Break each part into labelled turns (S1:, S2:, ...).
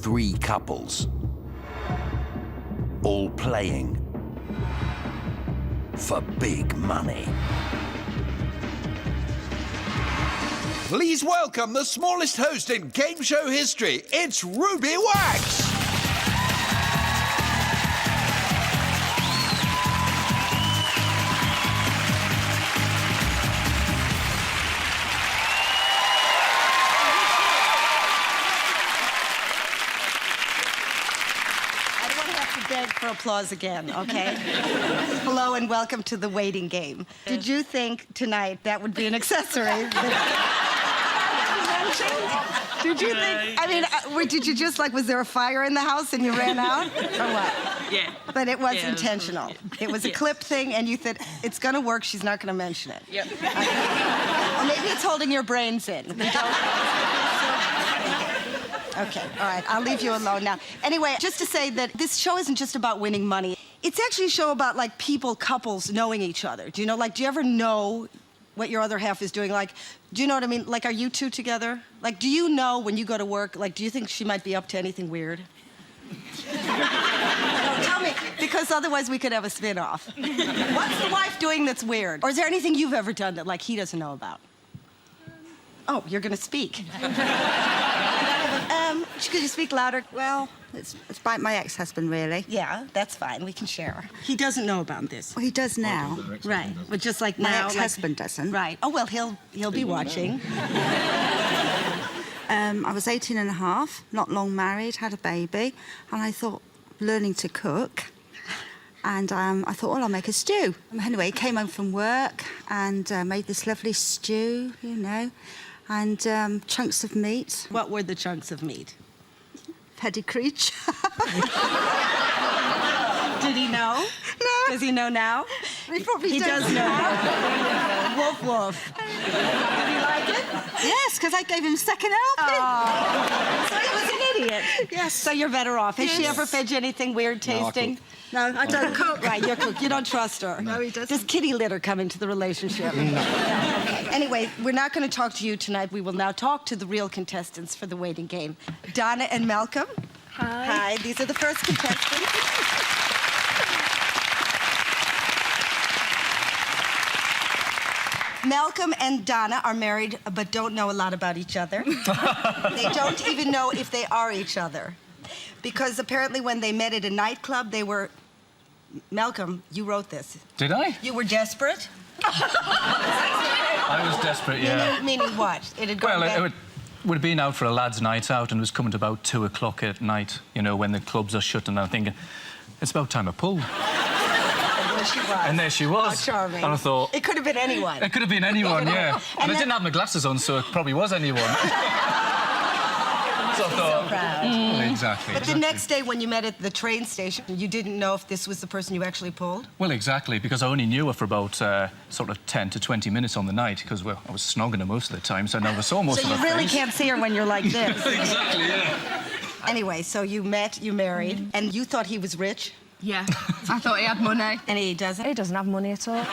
S1: 3 couples, all playing for big money.
S2: Please welcome the smallest host in game show history. It's Ruby Wax.
S3: For applause again, okay? Hello and welcome to the waiting game. Did you think tonight that would be an accessory? Did you think, I mean, did you just like, was there a fire in the house and you ran out? Or what?
S4: Yeah.
S3: But it was
S4: Yeah,
S3: intentional. It was a clip thing and you thought, it's gonna work, she's not gonna mention it.
S4: Yep.
S3: Or maybe it's holding your brains in. We don't... Okay, all right, I'll leave you alone now. Anyway, just to say that this show isn't just about winning money. It's actually a show about, like, people, couples knowing each other. Do you know, like, do you ever know what your other half is doing? Like, do you know what I mean? Like, are you two together? Like, do you know when you go to work, like, do you think she might be up to anything weird? No, tell me, because otherwise we could have a spin-off. What's the wife doing that's weird? Or is there anything you've ever done that, like, he doesn't know about? Oh, you're gonna speak. Could you speak louder?
S5: Well, it's about my ex-husband, really.
S3: Yeah, that's fine. We can share. He doesn't know about this.
S5: Well, he does now.
S3: Right. But just like
S5: My
S3: now,
S5: ex-husband doesn't.
S3: Right. Oh, well, he'll be watching.
S5: I was 18 and a half, not long married, had a baby, and I thought, learning to cook. And I thought, well, I'll make a stew. Anyway, he came home from work and made this lovely stew, you know, and chunks of meat.
S3: What were the chunks of meat?
S5: Pedigree.
S3: Did he know?
S5: No.
S3: Does he know now?
S5: He
S3: does know now. Woof, woof. Did he like it?
S5: Yes, because I gave him second helping.
S3: Oh. So he was an idiot.
S5: Yes.
S3: So you're better off. Has she
S5: Yes.
S3: ever fed you anything weird tasting?
S5: No, I don't cook.
S3: Right, you're cook. You don't trust her.
S5: No, he doesn't.
S3: Does kitty litter come into the relationship? No. Okay. Anyway, we're not going to talk to you tonight. We will now talk to the real contestants for the waiting game. Donna and Malcolm.
S6: Hi.
S3: Hi. These are the first contestants. Malcolm and Donna are married but don't know a lot about each other. They don't even know if they are each other. Because apparently when they met at a nightclub, they were... Malcolm, you wrote this.
S7: Did I?
S3: You were desperate?
S7: I was desperate, yeah.
S3: Meaning what? It had gone
S7: Well,
S3: bad?
S7: we'd have been out for a lad's night out and it was coming to about 2 o'clock at night, you know, when the clubs are shut, and I'm thinking, it's about time I pulled.
S3: And there she was.
S7: And there she was.
S3: How charming.
S7: And I thought...
S3: It could have been anyone.
S7: It could have been anyone, yeah. And I
S3: then-
S7: didn't have my glasses on, so it probably was anyone. So I thought...
S3: Proud.
S7: Well, exactly.
S3: But the next day when you met at the train station, you didn't know if this was the person you actually pulled?
S7: Well, exactly, because I only knew her for about sort of 10 to 20 minutes on the night, because, well, I was snogging her most of the time, so I never saw most
S3: So
S7: of her
S3: you really
S7: face.
S3: can't see her when you're like this.
S7: Exactly, yeah.
S3: Anyway, so you met, you married, and you thought he was rich?
S6: Yeah, I thought he had money.
S3: And he doesn't?
S6: He doesn't have money at all.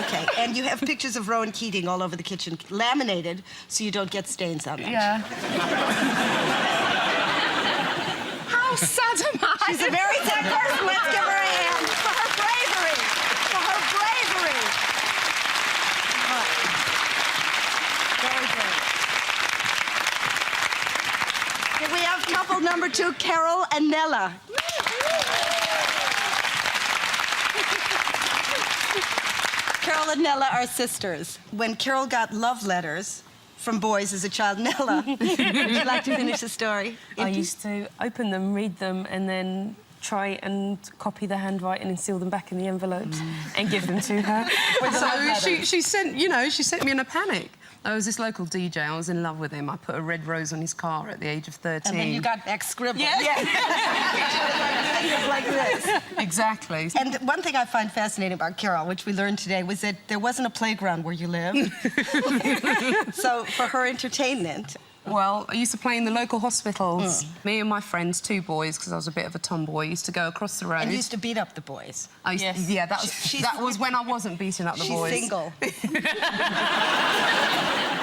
S3: Okay, and you have pictures of Rowan Keating all over the kitchen, laminated, so you don't get stains on them.
S6: Yeah. How sad am I?
S3: She's a very sad person. Let's give her a hand for her bravery. For her bravery. Very good. Here we have couple number 2, Carol and Nella. Carol and Nella are sisters. When Carol got love letters from boys as a child, Nella, would you like to finish the story?
S8: I used to open them, read them, and then try and copy the handwriting and seal them back in the envelopes and give them to her.
S9: So she sent, you know, she sent me in a panic. There was this local DJ, I was in love with him. I put a red rose on his car at the age of 13.
S3: And then you got back scribbled.
S9: Yeah.
S3: Like this.
S9: Exactly.
S3: And one thing I find fascinating about Carol, which we learned today, was that there wasn't a playground where you lived. So for her entertainment...
S9: Well, I used to play in the local hospitals. Me and my friends, 2 boys, because I was a bit of a tomboy, used to go across the road.
S3: And used to beat up the boys.
S9: Yeah, that was when I wasn't beating up the boys.
S3: She's single.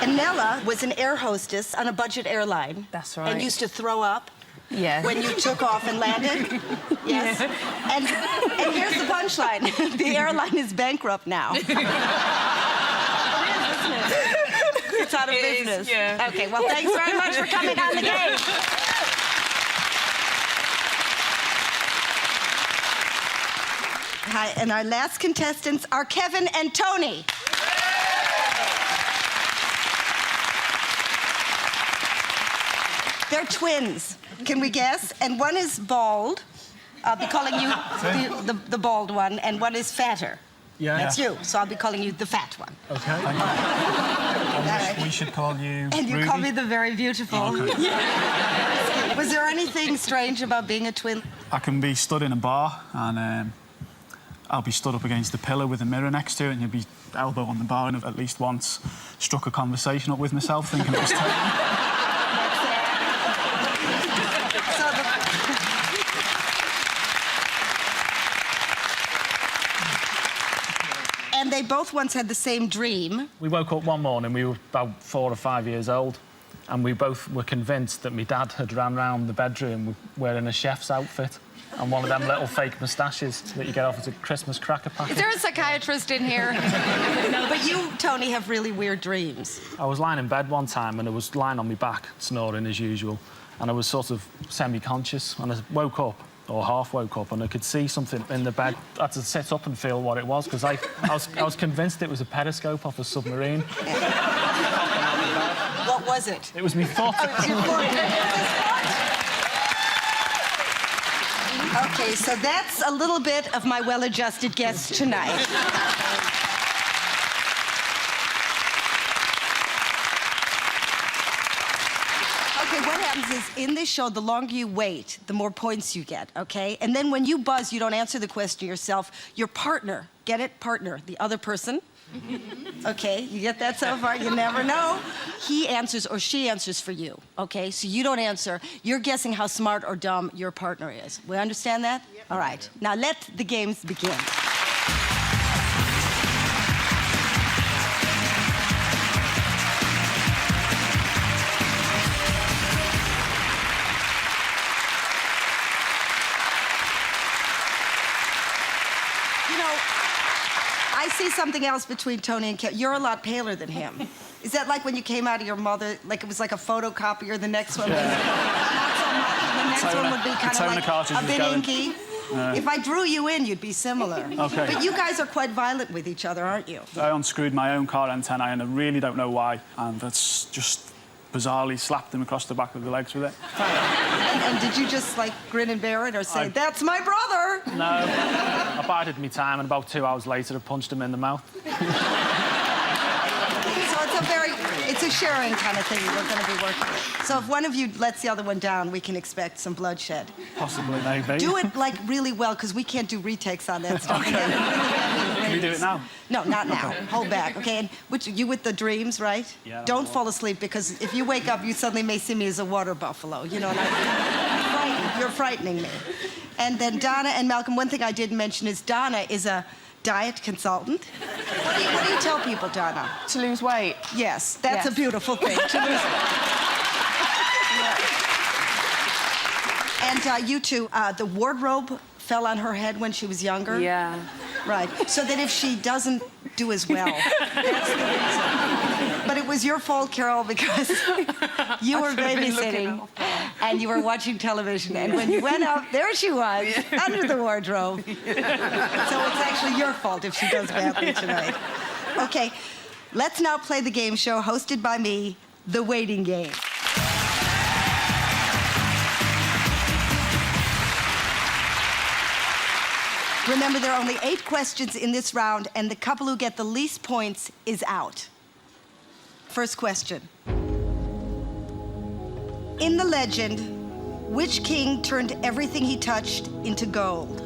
S3: And Nella was an air hostess on a budget airline.
S8: That's right.
S3: And used to throw up
S8: Yes.
S3: When you took off and landed? Yes. And here's the punchline. The airline is bankrupt now. It is, isn't it? It's out of business.
S8: yeah.
S3: Okay, well, thanks very much for coming on the game. Hi, and our last contestants are Kevin and Tony. They're twins, can we guess? And one is bald. I'll be calling you the bald one, and one is fatter.
S4: Yeah.
S3: That's you, so I'll be calling you the fat one.
S4: Okay. We should call you
S3: And you
S4: Ruby.
S3: call me the very beautiful.
S4: Okay.
S3: Was there anything strange about being a twin?
S4: I can be stood in a bar and I'll be stood up against a pillar with a mirror next to it and you'll be elbow on the bar, and I've at least once struck a conversation up with myself thinking it was Tony.
S3: And they both once had the same dream.
S10: We woke up one morning, we were about 4 or 5 years old, and we both were convinced that my dad had ran round the bedroom wearing a chef's outfit and one of them little fake moustaches that you get off as a Christmas cracker packet.
S6: Is there a psychiatrist in here?
S3: No, but you, Tony, have really weird dreams.
S10: I was lying in bed one time and I was lying on my back, snoring as usual, and I was sort of semi-conscious, and I woke up, or half woke up, and I could see something in the bed. I had to sit up and feel what it was, because I was convinced it was a periscope off a submarine.
S3: What was it?
S10: It was me foot.
S3: Oh, it was your foot. Okay, so that's a little bit of my well-adjusted guests tonight. Okay, what happens is, in this show, the longer you wait, the more points you get, okay? And then when you buzz, you don't answer the question yourself. Your partner, get it? Partner, the other person. Okay, you get that so far? You never know. He answers or she answers for you, okay? So you don't answer. You're guessing how smart or dumb your partner is. We understand that? Yep. All right. Now let the games begin. You know, I see something else between Tony and Kevin. You're a lot paler than him. Is that like when you came out of your mother, like it was like a photocopier, the next one was not so much, and the next one would be kind of like a bit inky? If I drew you in, you'd be similar.
S4: Okay.
S3: But you guys are quite violent with each other, aren't you?
S4: I unscrewed my own car antennae and I really don't know why, and that's just bizarrely slapped him across the back of the legs with it.
S3: And did you just like grin and bear it or say, that's my brother?
S10: No, I bided my time, and about 2 hours later I punched him in the mouth.
S3: So it's a sharing kind of thing we're going to be working with. So if one of you lets the other one down, we can expect some bloodshed.
S4: Possibly, maybe.
S3: Do it like really well, because we can't do retakes on that stuff.
S4: Okay. Can we do it now?
S3: No, not now. Hold back, okay? And you with the dreams, right?
S4: Yeah.
S3: Don't fall asleep, because if you wake up, you suddenly may see me as a water buffalo. You know, and you're frightening me. And then Donna and Malcolm, one thing I didn't mention is Donna is a diet consultant. What do you tell people, Donna?
S6: To lose weight.
S3: Yes, that's
S6: Yes.
S3: a beautiful thing. To lose And you two, the wardrobe fell on her head when she was younger.
S8: Yeah.
S3: Right. So that if she doesn't do as well, that's the reason. But it was your fault, Carol, because you were babysitting and you were watching television. And when you went up, there she was, under the wardrobe. So it's actually your fault if she does badly tonight. Okay, let's now play the game show hosted by me, The Waiting Game. Remember, there are only 8 questions in this round, and the couple who get the least points is out. First question. In the legend, which king turned everything he touched into gold?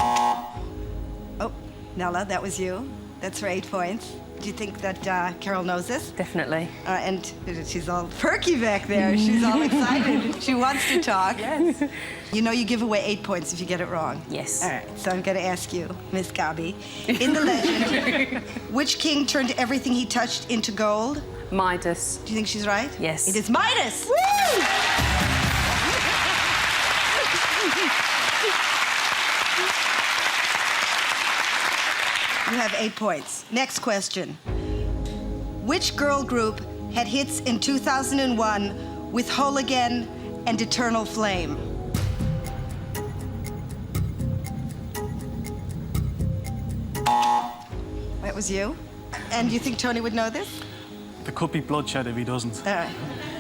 S3: Oh, Nella, that was you. That's for 8 points. Do you think that Carol knows this?
S8: Definitely.
S3: And she's all perky back there. She's all excited. She wants to talk.
S8: Yes.
S3: You know you give away 8 points if you get it wrong.
S8: Yes.
S3: All right, so I'm going to ask you, Miss Gabi. In the legend, which king turned everything he touched into gold?
S9: Midas.
S3: Do you think she's right?
S9: Yes.
S3: It is Midas. Woo! You have 8 points. Next question. Which girl group had hits in 2001 with Whole Again and Eternal Flame? That was you. And you think Tony would know this?
S4: There could be bloodshed if he doesn't.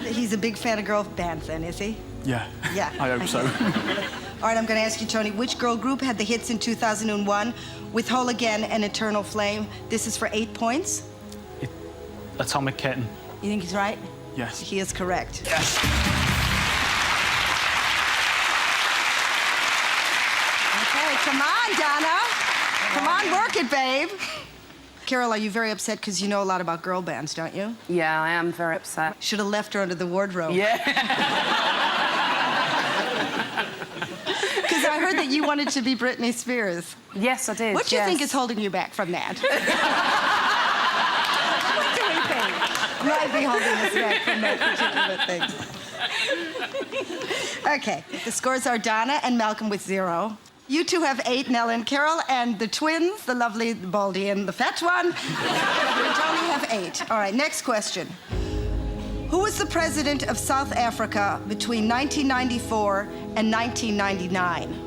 S3: He's a big fan of girl bands then, is he?
S4: Yeah.
S3: Yeah.
S4: I hope so.
S3: All right, I'm going to ask you, Tony, which girl group had the hits in 2001 with Whole Again and Eternal Flame? This is for 8 points.
S10: Atomic Kitten.
S3: You think he's right?
S4: Yes.
S3: He is correct.
S4: Yes.
S3: Okay, come on, Donna. Come on, work it, babe. Carol, are you very upset because you know a lot about girl bands, don't you?
S9: Yeah, I am very upset.
S3: Should have left her under the wardrobe.
S9: Yeah.
S3: Because I heard that you wanted to be Britney Spears.
S9: Yes, I did.
S3: What do you
S9: yes.
S3: think is holding you back from that? What do we think might be holding us back from that particular thing? Okay, the scores are Donna and Malcolm with 0. You two have 8, Nella and Carol, and the twins, the lovely Baldy and the fat one, Tony have 8. All right, next question. Who was the president of South Africa between 1994 and 1999?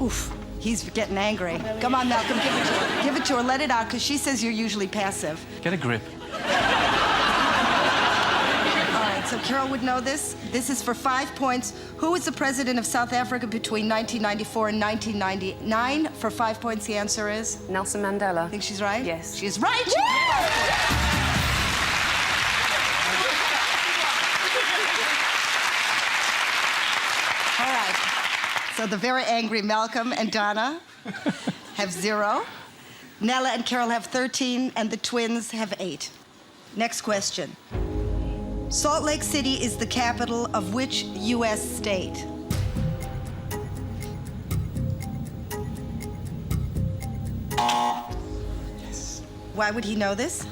S3: Oof, he's getting angry. Come on, Malcolm, give it to her. Give it to her, let it out, because she says you're usually passive.
S7: Get a grip.
S3: So Carol would know this. This is for 5 points. Who was the president of South Africa between 1994 and 1999? For 5 points, the answer is?
S9: Nelson Mandela.
S3: Think she's right?
S9: Yes.
S3: She is right. All right. So the very angry Malcolm and Donna have 0. Nella and Carol have 13, and the twins have 8. Next question. Salt Lake City is the capital of which U.S. state? Yes. Why would he know this?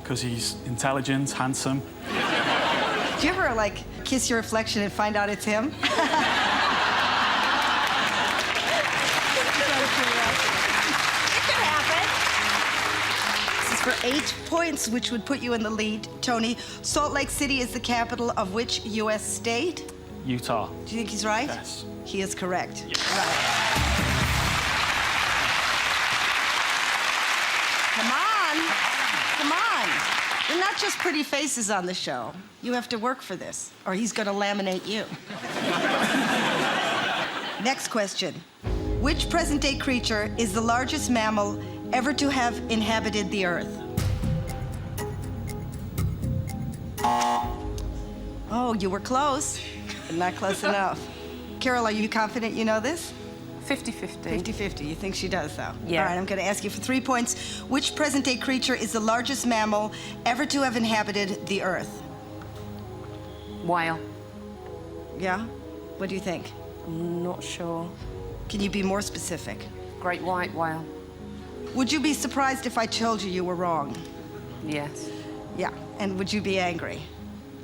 S4: Because he's intelligent, handsome.
S3: Do you ever, like, kiss your reflection and find out it's him? It can happen. This is for 8 points, which would put you in the lead, Tony. Salt Lake City is the capital of which U.S. state?
S10: Utah.
S3: Do you think he's right?
S4: Yes.
S3: He is correct.
S4: Yes.
S3: Right. Come on. Come on. They're not just pretty faces on the show. You have to work for this, or he's going to laminate you. Next question. Which present-day creature is the largest mammal ever to have inhabited the Earth? Oh, you were close, but not close enough. Carol, are you confident you know this?
S9: 50-50.
S3: 50-50. You think she does, though?
S9: Yeah.
S3: All right, I'm going to ask you for 3 points. Which present-day creature is the largest mammal ever to have inhabited the Earth?
S9: Whale.
S3: Yeah? What do you think?
S9: I'm not sure.
S3: Can you be more specific?
S9: Great white whale.
S3: Would you be surprised if I told you you were wrong?
S9: Yes.
S3: Yeah. And would you be angry?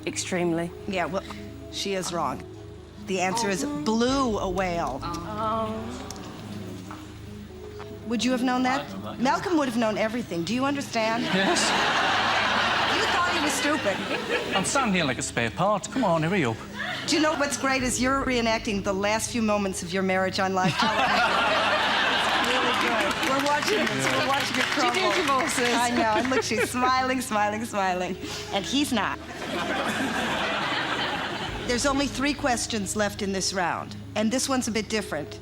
S9: Extremely.
S3: Yeah, well, she is wrong. The answer is blue whale. Would you have known that? Malcolm would have known everything. Do you understand?
S7: Yes.
S3: You thought he was stupid.
S7: I'm standing here like a spare part. Come on, hurry up.
S3: Do you know what's great is you're reenacting the last few moments of your marriage on live television. It's really good. We're watching it. We're watching it crumble.
S9: She did divorces.
S3: I know. And look, she's smiling, smiling, smiling. And he's not. There's only 3 questions left in this round. And this one's a bit different.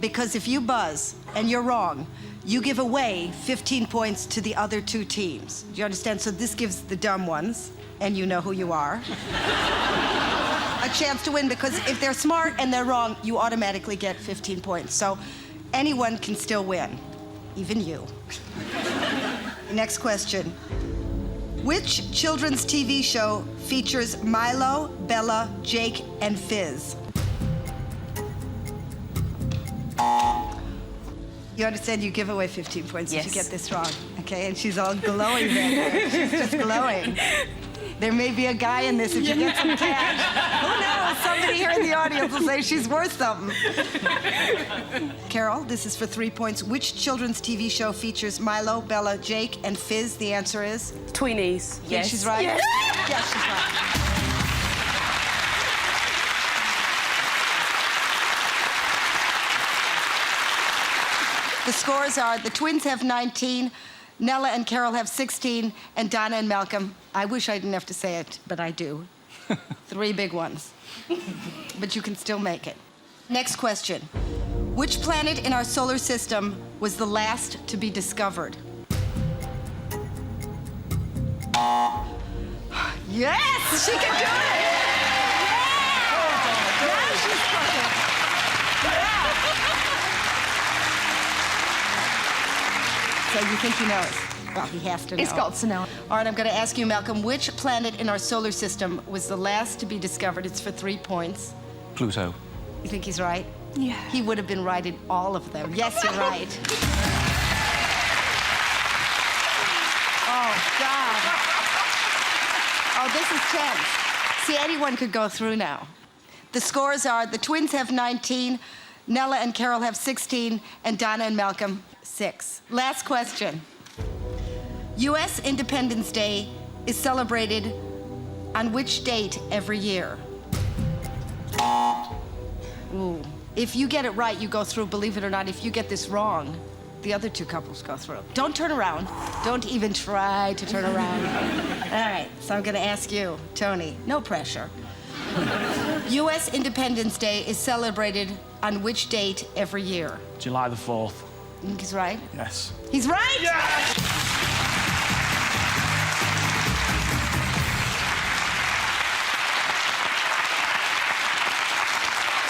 S3: Because if you buzz and you're wrong, you give away 15 points to the other 2 teams. Do you understand? So this gives the dumb ones, and you know who you are, a chance to win, because if they're smart and they're wrong, you automatically get 15 points. So anyone can still win, even you. Next question. Which children's TV show features Milo, Bella, Jake, and Fizz? You understand you give away 15 points if you
S8: Yes.
S3: get this wrong. Okay, and she's all glowing back there. She's just glowing. There may be a guy in this if you get some cash. Who knows? Somebody here in the audience will say she's worth something. Carol, this is for 3 points. Which children's TV show features Milo, Bella, Jake, and Fizz? The answer is?
S8: Tweenies.
S3: Think she's right?
S8: Yes.
S3: Yes, she's right. The scores are the twins have 19, Nella and Carol have 16, and Donna and Malcolm, I wish I didn't have to say it, but I do. 3 big ones. But you can still make it. Next question. Which planet in our solar system was the last to be discovered? Yes, she can do it! Yeah! Now she's cooking. So you think he knows? Well, he has to know.
S6: He's got to know.
S3: All right, I'm going to ask you, Malcolm, which planet in our solar system was the last to be discovered? It's for 3 points.
S7: Pluto.
S3: You think he's right?
S6: Yeah.
S3: He would have been right in all of them. Yes, you're right. Oh, God. Oh, this is tense. See, anyone could go through now. The scores are the twins have 19, Nella and Carol have 16, and Donna and Malcolm 6. Last question. U.S. Independence Day is celebrated on which date every year? Ooh. If you get it right, you go through. Believe it or not, if you get this wrong, the other 2 couples go through. Don't turn around. Don't even try to turn around. All right, so I'm going to ask you, Tony, no pressure. U.S. Independence Day is celebrated on which date every year?
S10: July the 4th.
S3: You think he's right?
S4: Yes.
S3: He's right!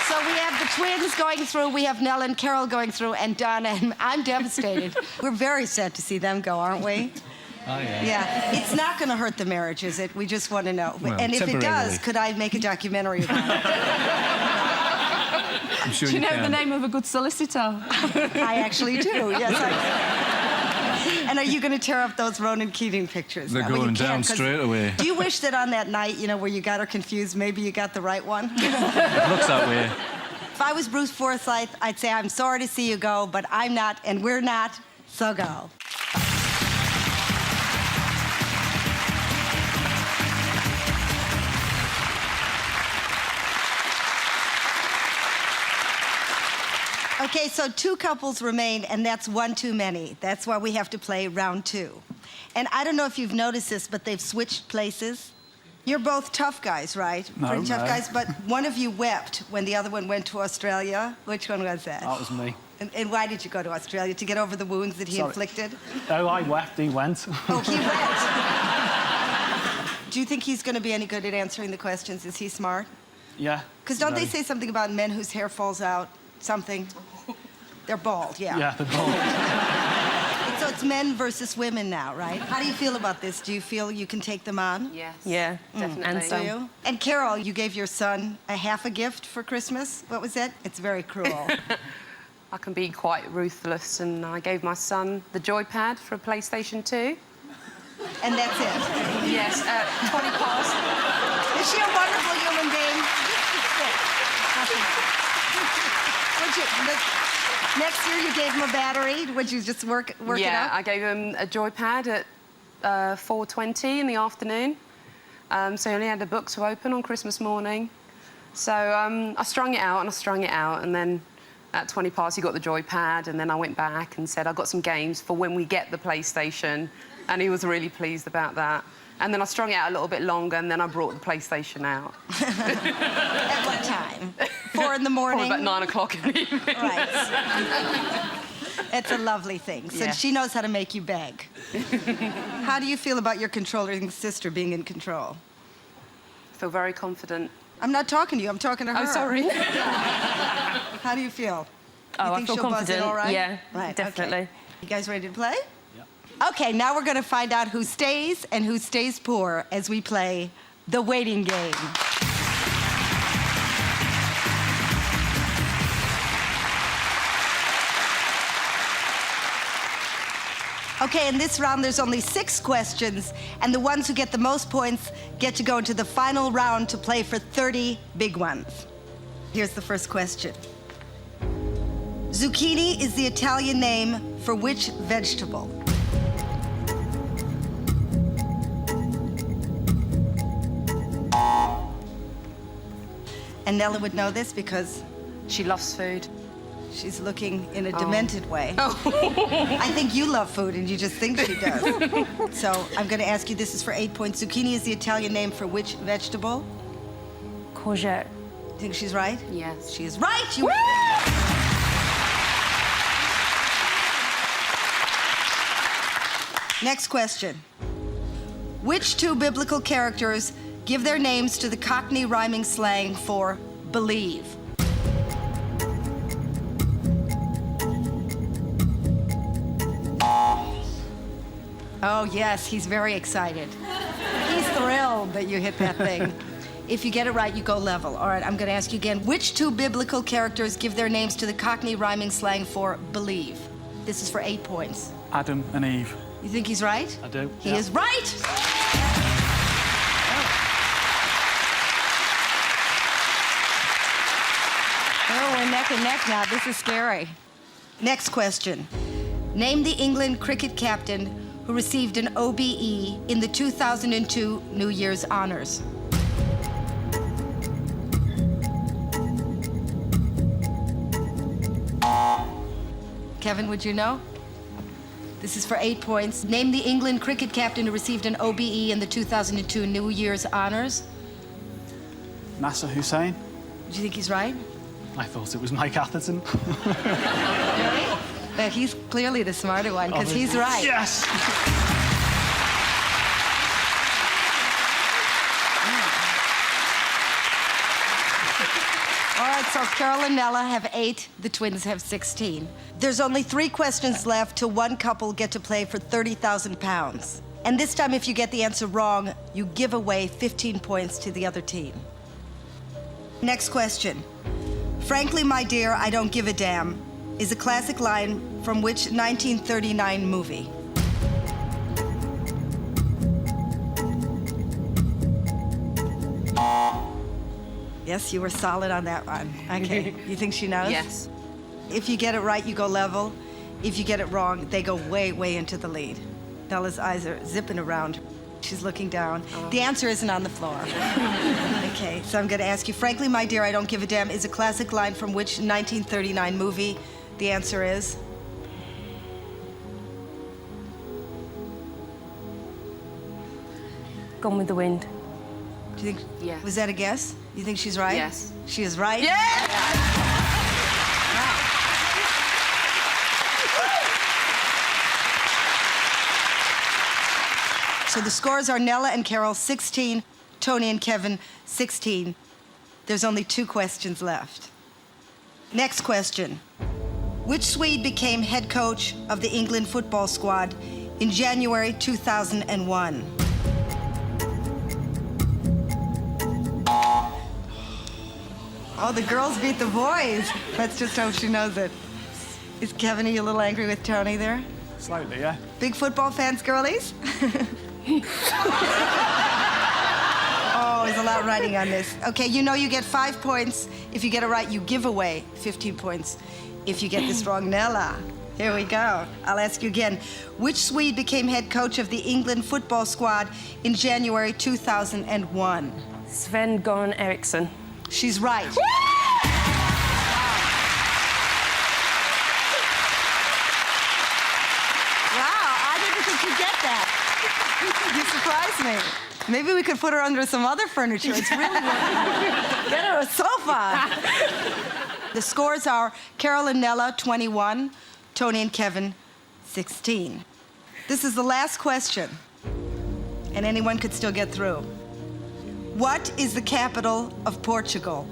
S3: So we have the twins going through, we have Nell and Carol going through, and Donna, and I'm devastated. We're very sad to see them go, aren't we?
S7: Oh, yeah.
S3: Yeah, it's not going to hurt the marriage, is it? We just want to know.
S7: Well,
S3: and if it does,
S7: temporarily.
S3: could I make a documentary about it?
S7: I'm sure
S6: Do you know
S7: can.
S6: the name of a good solicitor?
S3: I actually do, yes, I do. And are you going to tear up those Ronan Keating pictures?
S7: They're
S3: now? Well, you
S7: going
S3: can't,
S7: down
S3: 'cause
S7: straight away.
S3: Do you wish that on that night, you know, where you got her confused, maybe you got the right one?
S7: It looks that way.
S3: If I was Bruce Forsyth, I'd say, I'm sorry to see you go, but I'm not, and we're not, so go. Okay, so 2 couples remain, and that's 1 too many. That's why we have to play round 2. And I don't know if you've noticed this, but they've switched places. You're both tough guys, right?
S4: No,
S3: Pretty tough
S4: no.
S3: guys, but one of you wept when the other one went to Australia. Which one was that?
S10: That was me.
S3: And why did you go to Australia? To get over the wounds that he
S10: Sorry.
S3: inflicted?
S10: Oh, I wept, he went.
S3: Oh, he went. Do you think he's going to be any good at answering the questions? Is he smart?
S10: Yeah.
S3: Because don't they
S10: very.
S3: say something about men whose hair falls out? Something? They're bald, yeah.
S10: Yeah, the ball.
S3: So it's men versus women now, right? How do you feel about this? Do you feel you can take them on?
S9: Yes.
S8: Yeah,
S9: Definitely.
S8: And
S3: Do
S8: some.
S3: you? And Carol, you gave your son a half a gift for Christmas. What was it? It's very cruel.
S9: I can be quite ruthless, and I gave my son the Joypad for a PlayStation 2.
S3: And that's it.
S9: Yes, at 20 past.
S3: Is she a wonderful human being? Next year you gave him a battery. Would you just work it
S9: Yeah,
S3: up?
S9: I gave him a Joypad at 4:20 in the afternoon. So he only had the book to open on Christmas morning. So I strung it out, and then at 20 past he got the Joypad, and then I went back and said, I've got some games for when we get the PlayStation, and he was really pleased about that. And then I strung it out a little bit longer, and then I brought the PlayStation out.
S3: At what time? 4 in the morning?
S9: Probably about 9 o'clock in the evening.
S3: Right. It's a lovely thing. So
S9: Yeah.
S3: she knows how to make you beg. How do you feel about your controlling sister being in control?
S9: I feel very confident.
S3: I'm not talking to you, I'm talking to her.
S9: Oh, sorry.
S3: How do you feel?
S8: Oh,
S3: you
S8: I
S3: think
S8: feel
S3: she'll buzz in
S8: confident.
S3: all right?
S8: Yeah,
S3: Right,
S8: definitely.
S3: okay. You guys ready to play? Yeah. Okay, now we're going to find out who stays and who stays poor as we play the waiting game. Okay, in this round, there's only 6 questions, and the ones who get the most points get to go into the final round to play for 30 big ones. Here's the first question. Zucchini is the Italian name for which vegetable? And Nella would know this because
S6: She loves food.
S3: she's looking in a demented way. I think you love food and you just think she does. So I'm going to ask you, this is for 8 points. Zucchini is the Italian name for which vegetable?
S8: Courgette.
S3: You think she's right?
S9: Yes.
S3: She is right. You. Next question. Which 2 biblical characters give their names to the Cockney rhyming slang for believe? Oh, yes, he's very excited. He's thrilled that you hit that thing. If you get it right, you go level. All right, I'm going to ask you again. Which 2 biblical characters give their names to the Cockney rhyming slang for believe? This is for 8 points.
S4: Adam and Eve.
S3: You think he's right?
S10: I do.
S3: He is right. Oh, we're neck and neck now. This is scary. Next question. Name the England cricket captain who received an OBE in the 2002 New Year's honors. Kevin, would you know? This is for 8 points. Name the England cricket captain who received an OBE in the 2002 New Year's honors.
S4: Nasser Hussain.
S3: Do you think he's right?
S10: I thought it was Mike Atherton.
S3: But he's clearly the smarter one, because he's right.
S10: Yes!
S3: All right, so Carol and Nella have 8. The twins have 16. There's only 3 questions left till one couple get to play for £30,000. And this time, if you get the answer wrong, you give away 15 points to the other team. Next question. Frankly, my dear, I don't give a damn is a classic line from which 1939 movie? Yes, you were solid on that one. Okay, you think she knows?
S9: Yes.
S3: If you get it right, you go level. If you get it wrong, they go way, way into the lead. Bella's eyes are zipping around. She's looking down. The answer isn't on the floor. Okay, so I'm going to ask you, frankly, my dear, I don't give a damn is a classic line from which 1939 movie? The answer is?
S8: Gone with the Wind.
S3: Do you think?
S9: Yes.
S3: Was that a guess? You think she's right?
S9: Yes.
S3: She is right? So the scores are Nella and Carol 16, Tony and Kevin 16. There's only 2 questions left. Next question. Which Swede became head coach of the England football squad in January 2001? Oh, the girls beat the boys. Let's just hope she knows it. Is Kevin, are you a little angry with Tony there?
S4: Slightly, yeah.
S3: Big football fans, girlies? Oh, there's a lot riding on this. Okay, you know you get 5 points. If you get it right, you give away 15 points. If you get this wrong, Nella. Here we go. I'll ask you again. Which Swede became head coach of the England football squad in January 2001?
S8: Sven Goran Eriksson.
S3: She's right. Wow, I didn't think you'd get that. You surprised me. Maybe we could put her under some other furniture. It's really working. Get her a sofa. The scores are Carol and Nella, 21, Tony and Kevin, 16. This is the last question, and anyone could still get through. What is the capital of Portugal?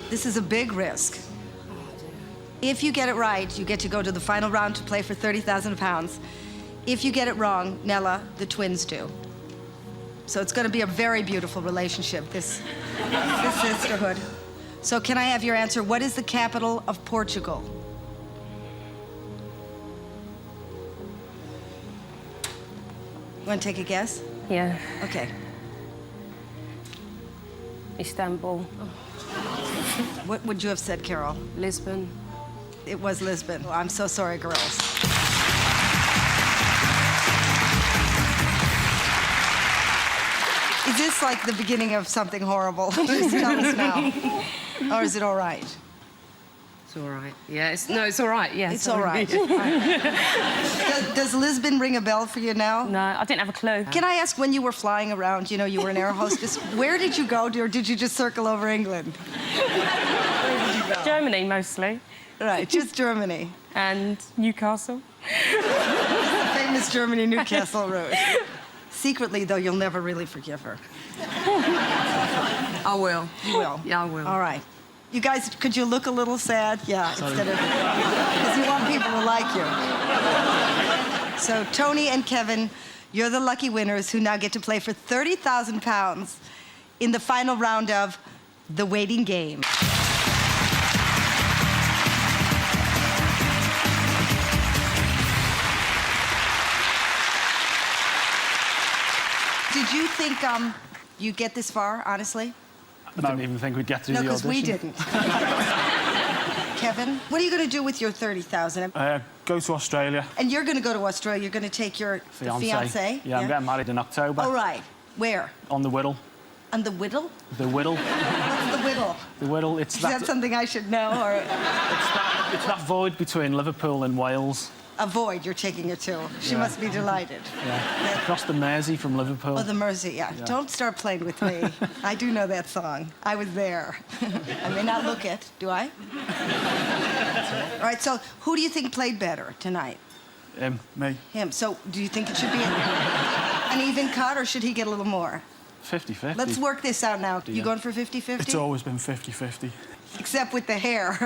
S3: This is a big risk. If you get it right, you get to go to the final round to play for £30,000. If you get it wrong, Nella, the twins do. So it's going to be a very beautiful relationship, this sisterhood. So can I have your answer? What is the capital of Portugal? You want to take a guess?
S8: Yeah.
S3: Okay.
S8: Istanbul.
S3: What would you have said, Carol?
S9: Lisbon.
S3: It was Lisbon. Oh, I'm so sorry, girls. Is this like the beginning of something horrible? Just tell us now. Or is it all right?
S9: It's all right. Yeah, it's all right. Yeah,
S3: It's all right. All right. Does Lisbon ring a bell for you now?
S8: No, I didn't have a clue.
S3: Can I ask, when you were flying around, you know, you were an air hostess, where did you go, or did you just circle over England?
S8: Germany, mostly.
S3: Right, just Germany.
S8: And Newcastle.
S3: Famous Germany-Newcastle route. Secretly, though, you'll never really forgive her.
S9: I will.
S3: You will?
S9: Yeah, I will.
S3: All right. You guys, could you look a little sad? Yeah, instead of... Because you want people to like you. So, Tony and Kevin, you're the lucky winners who now get to play for £30,000 in the final round of The Waiting Game. Did you think you'd get this far, honestly?
S10: I didn't even think we'd get through
S3: No,
S10: the
S3: because
S10: audition.
S3: we didn't. Kevin, what are you going to do with your $30,000?
S4: Go to Australia.
S3: And you're going to go to Australia. You're going to take your fiancé.
S10: Yeah, I'm getting married in October.
S3: All right. Where?
S10: On the Whittle.
S3: On the Whittle?
S10: The Whittle.
S3: What's the Whittle?
S10: The Whittle, it's
S3: Is that something I should know, or
S10: it's that void between Liverpool and Wales.
S3: a void you're taking her to? She
S10: Yeah.
S3: must be delighted.
S10: Yeah. Across the Mersey from Liverpool.
S3: Oh, the Mersey, yeah. Don't start playing with me. I do know that song. I was there. I may not look it, do I? All right, so who do you think played better tonight?
S4: Me.
S3: Him. So do you think it should be an even cut, or should he get a little more?
S10: 50-50.
S3: Let's work this out now. You going for 50-50?
S4: It's always been 50-50.
S3: Except with the hair.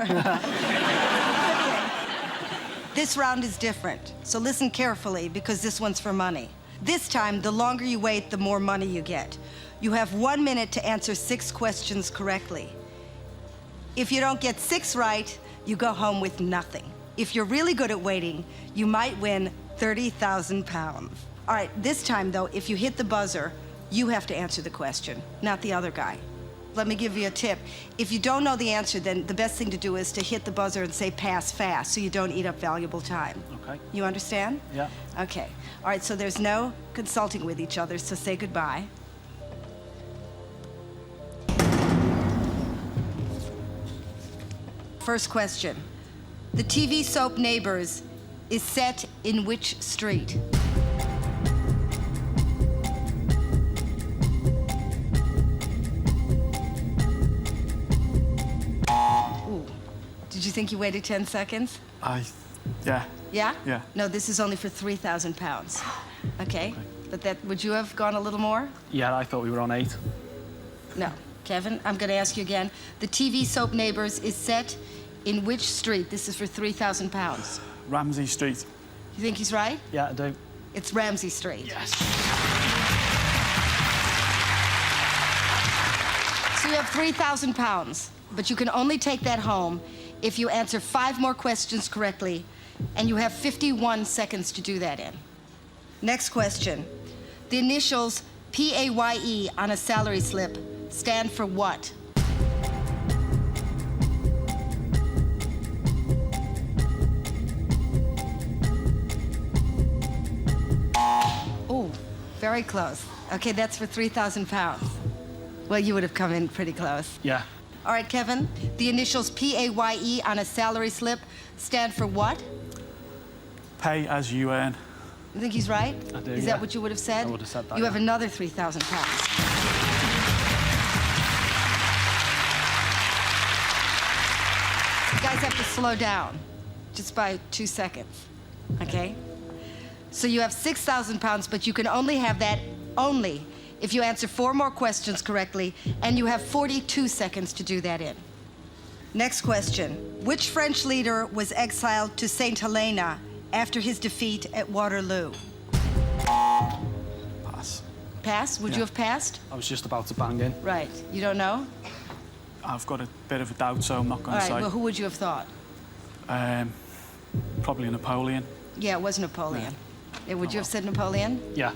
S3: This round is different, so listen carefully because this one's for money. This time, the longer you wait, the more money you get. You have 1 minute to answer 6 questions correctly. If you don't get 6 right, you go home with nothing. If you're really good at waiting, you might win £30,000. All right, this time though, if you hit the buzzer, you have to answer the question, not the other guy. Let me give you a tip. If you don't know the answer, then the best thing to do is to hit the buzzer and say pass fast so you don't eat up valuable time.
S10: Okay.
S3: You understand?
S10: Yeah.
S3: Okay. All right, so there's no consulting with each other, so say goodbye. First question. The TV soap Neighbors is set in which street? Ooh. Did you think you waited 10 seconds?
S4: Yeah.
S3: Yeah?
S4: Yeah.
S3: No, this is only for £3,000. Okay. But that, would you have gone a little more?
S10: Yeah, I thought we were on 8.
S3: No. Kevin, I'm going to ask you again. The TV soap Neighbors is set in which street? This is for £3,000.
S4: Ramsey Street.
S3: You think he's right?
S10: Yeah, I do.
S3: It's Ramsey Street.
S10: Yes.
S3: So you have £3,000, but you can only take that home if you answer 5 more questions correctly, and you have 51 seconds to do that in. Next question. The initials PAYE on a salary slip stand for what? Ooh, very close. Okay, that's for £3,000. Well, you would have come in pretty close.
S10: Yeah.
S3: All right, Kevin, the initials PAYE on a salary slip stand for what?
S4: Pay as you earn.
S3: You think he's right?
S10: I do,
S3: Is
S10: yeah.
S3: that what you would have said?
S10: I would have said that,
S3: You have
S10: yeah.
S3: another £3,000. You guys have to slow down, just by 2 seconds, okay? So you have £6,000, but you can only have that only if you answer 4 more questions correctly, and you have 42 seconds to do that in. Next question. Which French leader was exiled to St. Helena after his defeat at Waterloo?
S4: Pass.
S3: Pass? Would you
S10: Yeah.
S3: have passed?
S10: I was just about to bang in.
S3: Right. You don't know?
S4: I've got a bit of a doubt, so I'm not
S3: All
S4: going to
S3: right,
S4: say.
S3: well, who would you have thought?
S4: Probably Napoleon.
S3: Yeah, it was Napoleon. Would you have said Napoleon?
S10: Yeah.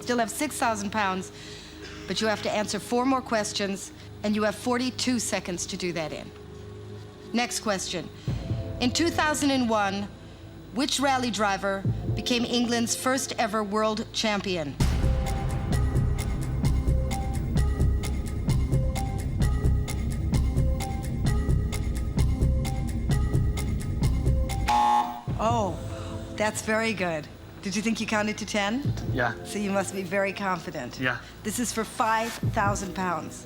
S3: Still have 6,000 pounds, but you have to answer 4 more questions, and you have 42 seconds to do that in. Next question. In 2001, which rally driver became England's first ever world champion? Oh, that's very good. Did you think you counted to 10?
S10: Yeah.
S3: So you must be very confident.
S10: Yeah.
S3: This is for 5,000 pounds.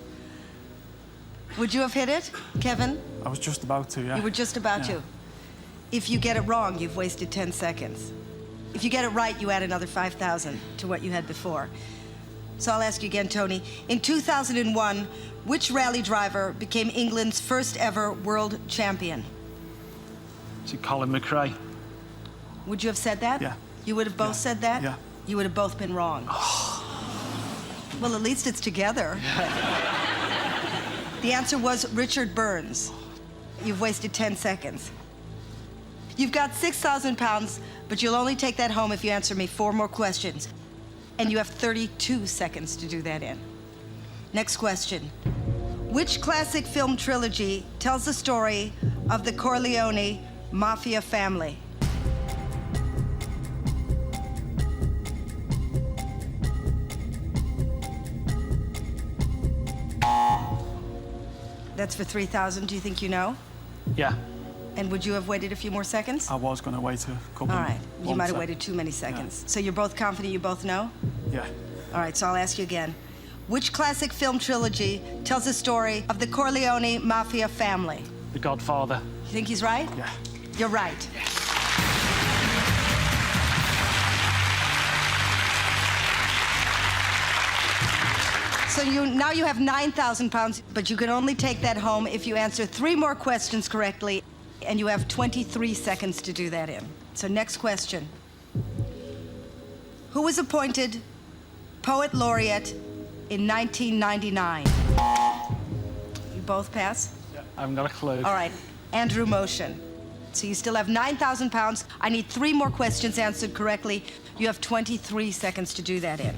S3: Would you have hit it, Kevin?
S4: I was just about to, yeah.
S3: You were just about
S4: Yeah.
S3: to. If you get it wrong, you've wasted 10 seconds. If you get it right, you add another 5,000 to what you had before. So I'll ask you again, Tony. In 2001, which rally driver became England's first ever world champion?
S10: To Colin McRae.
S3: Would you have said that?
S4: Yeah.
S3: You would have both said that?
S4: Yeah.
S3: You would have both been wrong. Well, at least it's together. The answer was Richard Burns. You've wasted 10 seconds. You've got 6,000 pounds, but you'll only take that home if you answer me 4 more questions. And you have 32 seconds to do that in. Next question. Which classic film trilogy tells the story of the Corleone mafia family? That's for 3,000. Do you think you know?
S10: Yeah.
S3: And would you have waited a few more seconds?
S4: I was going to wait a couple.
S3: All right. You
S4: one
S3: might have
S4: sec.
S3: waited too many seconds. So you're both confident you both know?
S4: Yeah.
S3: All right, so I'll ask you again. Which classic film trilogy tells the story of the Corleone mafia family?
S10: The Godfather.
S3: You think he's right?
S4: Yeah.
S3: You're right. So now you have 9,000 pounds, but you can only take that home if you answer 3 more questions correctly, and you have 23 seconds to do that in. So next question. Who was appointed Poet Laureate in 1999? You both pass?
S10: I haven't got a clue.
S3: All right, Andrew Motion. So you still have 9,000 pounds. I need 3 more questions answered correctly. You have 23 seconds to do that in.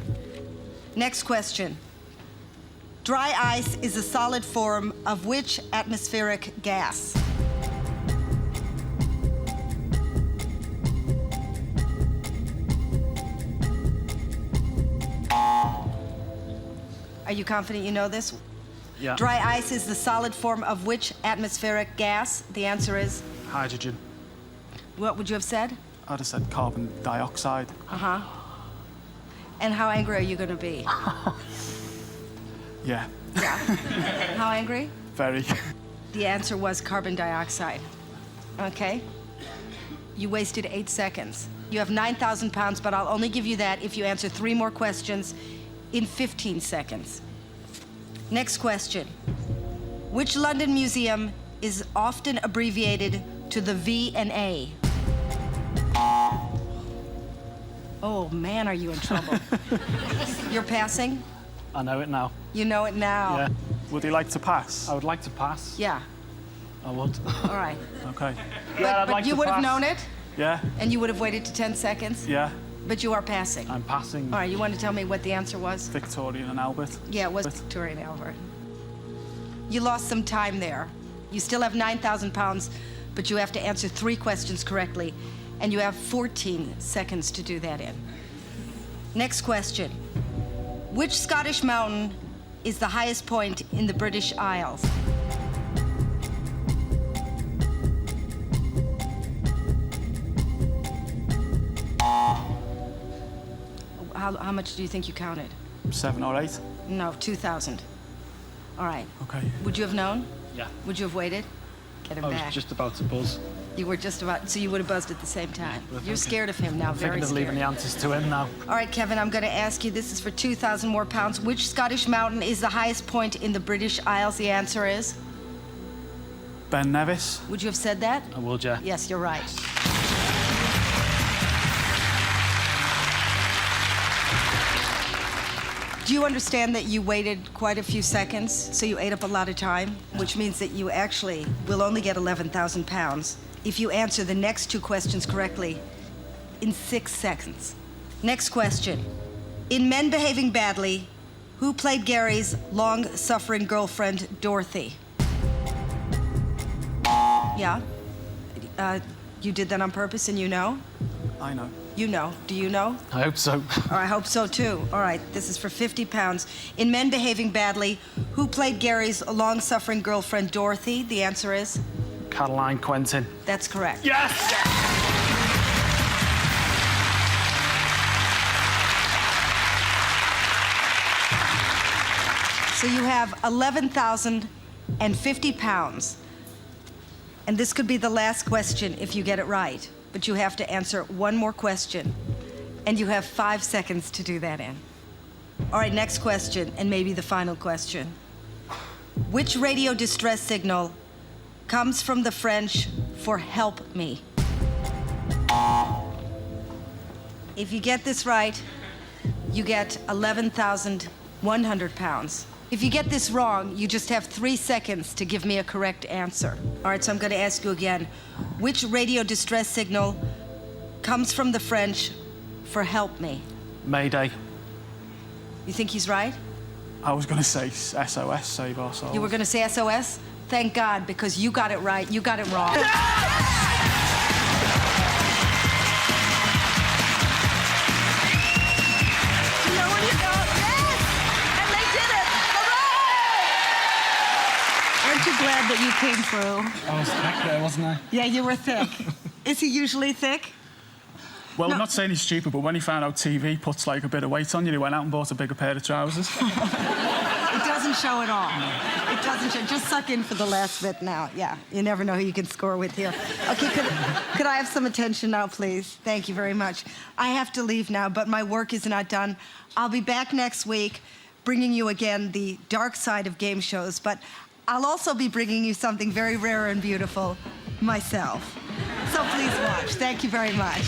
S3: Next question. Dry ice is a solid form of which atmospheric gas? Are you confident you know this?
S10: Yeah.
S3: Dry ice is the solid form of which atmospheric gas? The answer is,
S10: Hydrogen.
S3: what would you have said?
S4: I'd have said carbon dioxide.
S3: Uh-huh. And how angry are you going to be?
S4: Yeah.
S3: Yeah. How angry?
S4: Very.
S3: The answer was carbon dioxide. Okay? You wasted 8 seconds. You have 9,000 pounds, but I'll only give you that if you answer 3 more questions in 15 seconds. Next question. Which London museum is often abbreviated to the V&A? Oh, man, are you in trouble. You're passing?
S10: I know it now.
S3: You know it now.
S10: Yeah.
S4: Would you like to pass?
S10: I would like to pass.
S3: Yeah.
S10: I would.
S3: All right.
S4: Okay.
S10: Yeah, I'd
S3: But
S10: like
S3: you
S10: to
S3: would have
S10: pass.
S3: known it,
S4: Yeah.
S3: and you would have waited to 10 seconds,
S4: Yeah.
S3: but you are passing.
S10: I'm passing.
S3: All right, you want to tell me what the answer was?
S4: Victorian and Albert.
S3: Yeah, it was Victoria and Albert. You lost some time there. You still have 9,000 pounds, but you have to answer 3 questions correctly, and you have 14 seconds to do that in. Next question. Which Scottish mountain is the highest point in the British Isles? How much do you think you counted?
S4: 7 or 8.
S3: No, 2,000. All right.
S4: Okay.
S3: Would you have known?
S10: Yeah.
S3: Would you have waited? Get him
S10: I
S3: back.
S10: was just about to buzz.
S3: You were just about, so you would have buzzed at the same time.
S10: Well,
S3: You're
S10: thank you.
S3: scared of him now,
S10: I'm
S3: very
S10: thinking of
S3: scared.
S10: leaving the answers to him now.
S3: All right, Kevin, I'm going to ask you, this is for 2,000 more pounds. Which Scottish mountain is the highest point in the British Isles? The answer is?
S4: Ben Nevis.
S3: Would you have said that?
S10: I would, yeah.
S3: Yes, you're right. Do you understand that you waited quite a few seconds, so you ate up a lot of time, which means that you actually will only get 11,000 pounds if you answer the next 2 questions correctly in 6 seconds. Next question. In Men Behaving Badly, who played Gary's long-suffering girlfriend, Dorothy? Yeah? You did that on purpose and you know?
S4: I know.
S3: You know. Do you know?
S10: I hope so.
S3: Or I hope so too. All right, this is for 50 pounds. In Men Behaving Badly, who played Gary's long-suffering girlfriend, Dorothy? The answer is?
S10: Caroline Quentin.
S3: That's correct.
S10: Yes!
S3: So you have 11,050 pounds. And this could be the last question if you get it right. But you have to answer one more question. And you have 5 seconds to do that in. All right, next question, and maybe the final question. Which radio distress signal comes from the French for help me? If you get this right, you get 11,100 pounds. If you get this wrong, you just have 3 seconds to give me a correct answer. All right, so I'm going to ask you again. Which radio distress signal comes from the French for help me?
S10: Mayday.
S3: You think he's right?
S4: I was going to say SOS, Save Our Souls.
S3: You were going to say SOS? Thank God, because you got it right. You got it wrong. You know where you go? Yes! And they did it! Hooray! Aren't you glad that you came through?
S10: I was thick there, wasn't I?
S3: Yeah, you were thick. Is he usually thick?
S4: Well, I'm not saying he's stupid, but when he found out TV puts like a bit of weight on you, he went out and bought a bigger pair of trousers.
S3: It doesn't show at all. It doesn't show. Just suck in for the last bit now. Yeah, you never know who you can score with here. Okay, could I have some attention now, please? Thank you very much. I have to leave now, but my work is not done. I'll be back next week, bringing you again the dark side of game shows, but I'll also be bringing you something very rare and beautiful myself. So please watch. Thank you very much.